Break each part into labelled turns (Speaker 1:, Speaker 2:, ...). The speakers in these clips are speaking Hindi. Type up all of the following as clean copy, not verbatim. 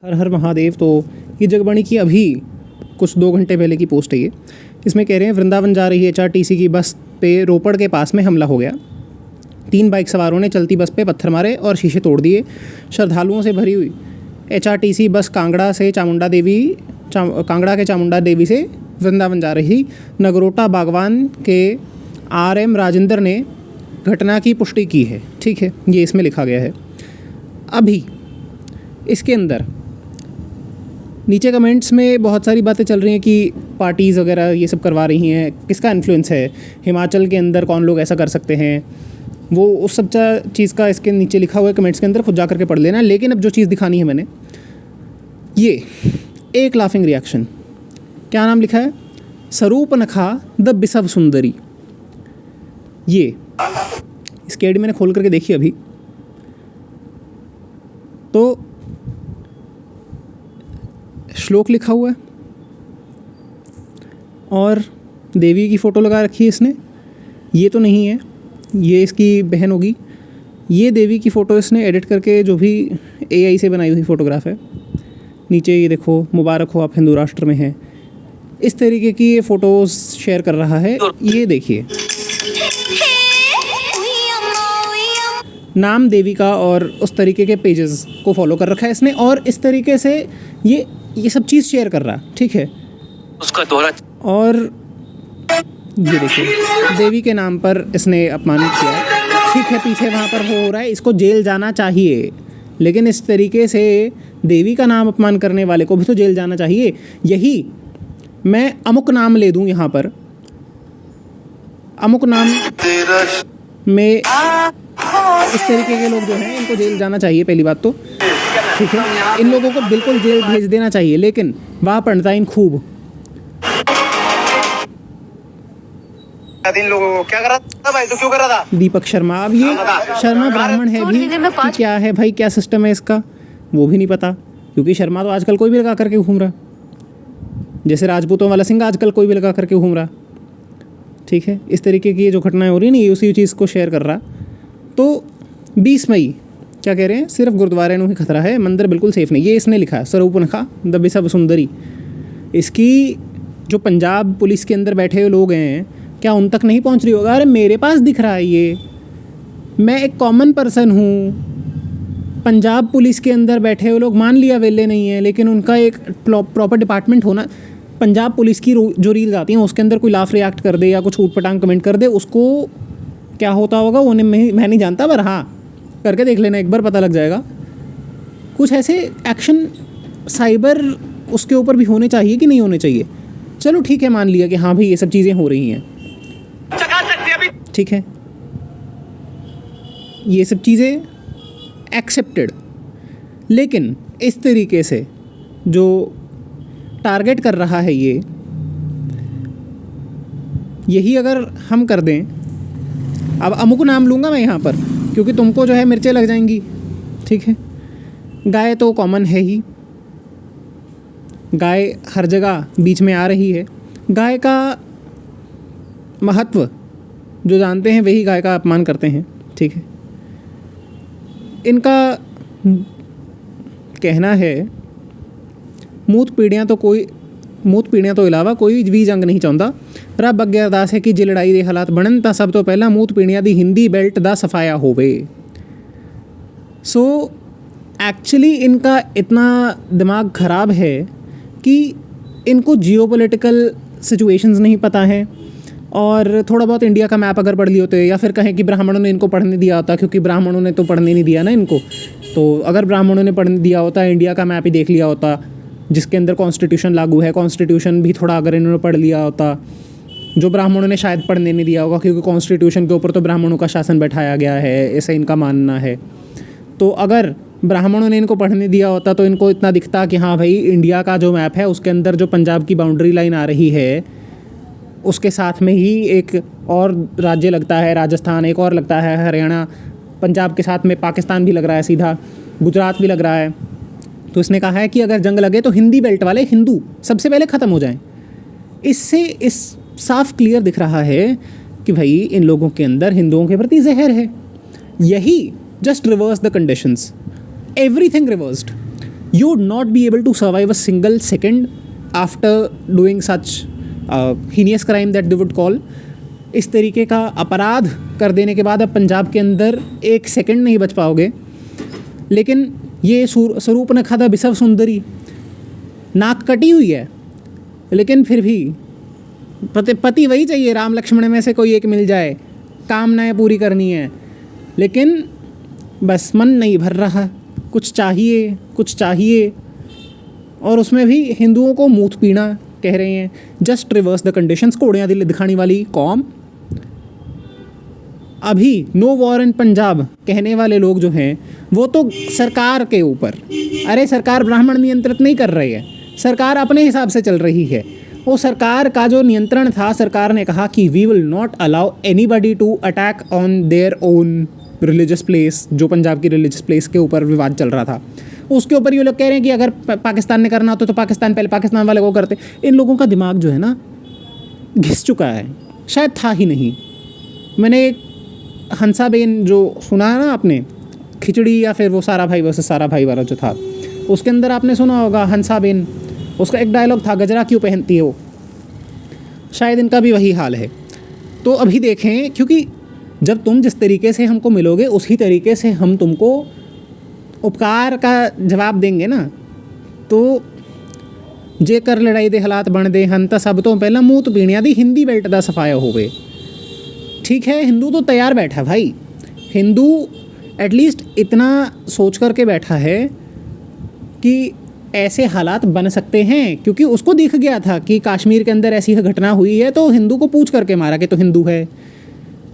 Speaker 1: हर हर महादेव। तो ये जगबाणी की अभी कुछ 2 घंटे पहले की पोस्ट है ये। इसमें कह रहे हैं वृंदावन जा रही HRTC की बस पे रोपड़ के पास में हमला हो गया। 3 बाइक सवारों ने चलती बस पे पत्थर मारे और शीशे तोड़ दिए। श्रद्धालुओं से भरी हुई HRTC बस कांगड़ा के चामुंडा देवी से वृंदावन जा रही थी। नगरोटा बागवान के RM राजेंद्र ने घटना की पुष्टि की है। ठीक है, ये इसमें लिखा गया है। अभी इसके अंदर नीचे कमेंट्स में बहुत सारी बातें चल रही हैं कि पार्टीज़ वगैरह ये सब करवा रही हैं, किसका इन्फ्लुएंस है, हिमाचल के अंदर कौन लोग ऐसा कर सकते हैं, वो उस सब चीज़ का इसके नीचे लिखा हुआ है। कमेंट्स के अंदर खुद जा करके पढ़ लेना। लेकिन अब जो चीज़ दिखानी है मैंने, ये एक लाफिंग रिएक्शन, क्या नाम लिखा है, सरूपनखा द बिसव सुंदरी। ये इसकी आईडी मैंने खोल करके देखी अभी, तो श्लोक लिखा हुआ है और देवी की फ़ोटो लगा रखी है इसने। ये तो नहीं है, ये इसकी बहन होगी। ये देवी की फ़ोटो इसने एडिट करके जो भी AI से बनाई हुई फ़ोटोग्राफ है। नीचे ये देखो, मुबारक हो आप हिंदू राष्ट्र में हैं, इस तरीके की ये फ़ोटोज़ शेयर कर रहा है। ये देखिए, नाम देवी का और उस तरीके के पेजेस को फॉलो कर रखा है इसने, और इस तरीके से ये सब चीज़ शेयर कर रहा, ठीक है।
Speaker 2: उसका दोहरा
Speaker 1: और ये देखिए, देवी के नाम पर इसने अपमानित किया, ठीक है। पीछे वहाँ पर हो रहा है, इसको जेल जाना चाहिए, लेकिन इस तरीके से देवी का नाम अपमान करने वाले को भी तो जेल जाना चाहिए। यही मैं अमुक नाम ले दूँ यहाँ पर, अमुक नाम में इस तरीके के लोग जो हैं इनको जेल जाना चाहिए, पहली बात तो, ठीक है। इन लोगों को बिल्कुल जेल भेज देना चाहिए। लेकिन वाह पंडिताइन खूब,
Speaker 3: इन लोगों को क्या कर रहा था भाई, तो क्यों कर रहा था
Speaker 1: दीपक शर्मा। अब ये शर्मा ब्राह्मण है भी कि क्या है भाई, क्या सिस्टम है इसका, वो भी नहीं पता। क्योंकि शर्मा तो आजकल कोई भी लगा करके घूम रहा, जैसे राजपूतों वाला सिंह आजकल कोई भी लगा करके घूम रहा, ठीक है। इस तरीके की जो घटनाएं हो रही नहीं, उसी चीज़ को शेयर कर रहा। तो 20 मई क्या कह रहे हैं, सिर्फ गुरुद्वारे में ही खतरा है, मंदिर बिल्कुल सेफ नहीं। ये इसने लिखा है, सरूपनखा द बिसव सुंदरी। इसकी जो पंजाब पुलिस के अंदर बैठे हुए लोग हैं, क्या उन तक नहीं पहुंच रही होगा? अरे मेरे पास दिख रहा है ये, मैं एक कॉमन पर्सन हूँ। पंजाब पुलिस के अंदर बैठे हुए लोग, मान लिया वेले नहीं है, लेकिन उनका एक प्रॉपर डिपार्टमेंट होना। पंजाब पुलिस की जो रील्स आती हैं उसके अंदर कोई लाफ रिएक्ट कर दे या कुछ ऊटपटांग कमेंट कर दे, उसको क्या होता होगा वो मैं नहीं जानता, पर हाँ करके देख लेना एक बार, पता लग जाएगा। कुछ ऐसे एक्शन साइबर उसके ऊपर भी होने चाहिए कि नहीं होने चाहिए। चलो ठीक है, मान लिया कि हाँ भाई ये सब चीज़ें हो रही हैं, ठीक है, ये सब चीज़ें एक्सेप्टेड। लेकिन इस तरीके से जो टारगेट कर रहा है ये, यही अगर हम कर दें, अब अमुक नाम लूँगा मैं यहाँ पर क्योंकि तुमको जो है मिर्चें लग जाएंगी, ठीक है। गाय तो कॉमन है ही, गाय हर जगह बीच में आ रही है। गाय का महत्व जो जानते हैं वही गाय का अपमान करते हैं, ठीक है। इनका कहना है मूत पीड़ियाँ तो इलावा कोई भी जंग नहीं चाहता। रब अगे अरदास है कि जे लड़ाई दे हालात बनन तां सब तो पहला मूत पीड़ियाँ दी हिंदी बेल्ट दा सफाया होवे। सो एक्चुअली इनका इतना दिमाग ख़राब है कि इनको जियोपॉलिटिकल सिचुएशंस नहीं पता है, और थोड़ा बहुत इंडिया का मैप अगर पढ़ लिए होते, या फिर कहें कि ब्राह्मणों ने इनको पढ़ने दिया होता, क्योंकि ब्राह्मणों ने तो पढ़ने नहीं दिया ना इनको। तो अगर ब्राह्मणों ने पढ़ने दिया होता, इंडिया का मैप ही देख लिया होता जिसके अंदर कॉन्स्टिट्यूशन लागू है, कॉन्स्टिट्यूशन भी थोड़ा अगर इन्होंने पढ़ लिया होता, जो ब्राह्मणों ने शायद पढ़ने नहीं दिया होगा, क्योंकि कॉन्स्टिट्यूशन के ऊपर तो ब्राह्मणों का शासन बैठाया गया है, ऐसा इनका मानना है। तो अगर ब्राह्मणों ने इनको पढ़ने दिया होता तो इनको इतना दिखता कि हाँ भाई इंडिया का जो मैप है उसके अंदर जो पंजाब की बाउंड्री लाइन आ रही है उसके साथ में ही एक और राज्य लगता है राजस्थान, एक और लगता है हरियाणा, पंजाब के साथ में पाकिस्तान भी लग रहा है, सीधा गुजरात भी लग रहा है। तो इसने कहा है कि अगर जंग लगे तो हिंदी बेल्ट वाले हिंदू सबसे पहले ख़त्म हो जाएं। इससे इस साफ क्लियर दिख रहा है कि भाई इन लोगों के अंदर हिंदुओं के प्रति जहर है। यही just reverse the conditions, everything reversed. you would not be able to survive a single second after doing such heinous crime that they would call. इस तरीके का अपराध कर देने के बाद अब पंजाब के अंदर एक सेकंड नहीं बच पाओगे। लेकिन ये स्वरूपनखा दा बिसव सुंदरी नाक कटी हुई है, लेकिन फिर भी पति वही चाहिए, राम लक्ष्मण में से कोई एक मिल जाए, कामनाएं पूरी करनी है, लेकिन बस मन नहीं भर रहा, कुछ चाहिए। और उसमें भी हिंदुओं को मूत पीना कह रहे हैं। जस्ट रिवर्स द कंडीशंस, घोड़ियाँ दिखाने वाली कौम। अभी नो वॉर इन पंजाब कहने वाले लोग जो हैं वो तो सरकार के ऊपर, अरे सरकार ब्राह्मण नियंत्रित नहीं कर रही है, सरकार अपने हिसाब से चल रही है। वो सरकार का जो नियंत्रण था, सरकार ने कहा कि we will not allow anybody to attack on their own religious place. जो पंजाब की रिलीजियस प्लेस के ऊपर विवाद चल रहा था, उसके ऊपर ये लोग कह रहे हैं कि अगर पाकिस्तान ने करना होता तो पाकिस्तान पहले पाकिस्तान वाले को करते। इन लोगों का दिमाग जो है ना घिस चुका है, शायद था ही नहीं। मैंने एक हंसाबेन जो सुना है ना आपने, खिचड़ी या फिर वो सारा भाई वर्सेस सारा भाई वाला जो था, उसके अंदर आपने सुना होगा हंसाबेन, उसका एक डायलॉग था, गजरा क्यों पहनती है वो। शायद इनका भी वही हाल है। तो अभी देखें, क्योंकि जब तुम जिस तरीके से हमको मिलोगे उसी तरीके से हम तुमको उपकार का जवाब देंगे ना। तो जेकर लड़ाई दे हालात बनते हैं तो सब तो पहला मूत पीणिया दी हिंदी बेल्ट का सफाया होवे। ठीक है, हिंदू तो तैयार बैठा भाई, हिंदू एटलीस्ट इतना सोच करके बैठा है कि ऐसे हालात बन सकते हैं, क्योंकि उसको दिख गया था कि कश्मीर के अंदर ऐसी घटना हुई है तो हिंदू को पूछ करके मारा कि तो हिंदू है।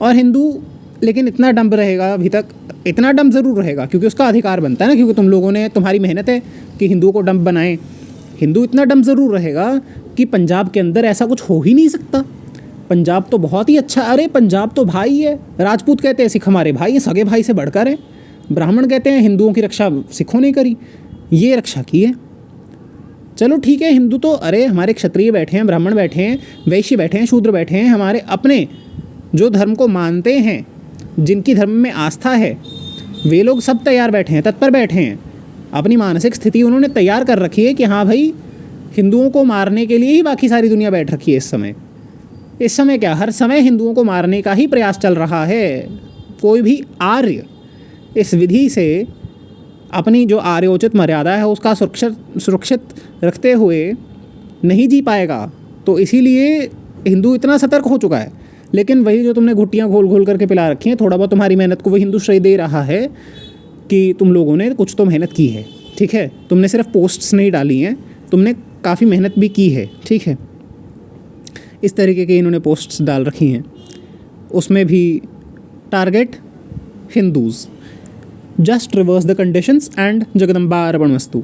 Speaker 1: और हिंदू लेकिन इतना डम्ब रहेगा, अभी तक इतना डम्ब ज़रूर रहेगा, क्योंकि उसका अधिकार बनता है ना, क्योंकि तुम लोगों ने, तुम्हारी मेहनत है कि हिंदुओं को डम्ब बनाएं। हिंदू इतना डम्ब ज़रूर रहेगा कि पंजाब के अंदर ऐसा कुछ हो ही नहीं सकता। पंजाब तो बहुत ही अच्छा, अरे पंजाब तो भाई है। राजपूत कहते हैं सिख हमारे भाई हैं, सगे भाई से बढ़कर है। ब्राह्मण कहते हैं हिंदुओं की रक्षा सिखों ने करी, ये रक्षा की है। चलो ठीक है, हिंदू तो, अरे हमारे क्षत्रिय बैठे हैं, ब्राह्मण बैठे हैं, वैश्य बैठे हैं, शूद्र बैठे हैं, हमारे अपने जो धर्म को मानते हैं, जिनकी धर्म में आस्था है, वे लोग सब तैयार बैठे हैं, तत्पर बैठे हैं। अपनी मानसिक स्थिति उन्होंने तैयार कर रखी है कि हाँ भाई, हिंदुओं को मारने के लिए ही बाकी सारी दुनिया बैठ रखी है इस समय। इस समय क्या, हर समय हिंदुओं को मारने का ही प्रयास चल रहा है। कोई भी आर्य इस विधि से अपनी जो आर्योचित मर्यादा है उसका सुरक्षित रखते हुए नहीं जी पाएगा। तो इसीलिए हिंदू इतना सतर्क हो चुका है। लेकिन वही जो तुमने घुट्टियाँ घोल करके पिला रखी हैं, थोड़ा बहुत तुम्हारी मेहनत को वो हिंदू श्रेय दे रहा है कि तुम लोगों ने कुछ तो मेहनत की है। ठीक है, तुमने सिर्फ पोस्ट्स नहीं डाली हैं, तुमने काफ़ी मेहनत भी की है। ठीक है, इस तरीके के इन्होंने पोस्ट्स डाल रखी हैं, उसमें भी target Hindus. Just reverse the conditions and Jagadamba अर्पणमस्तु।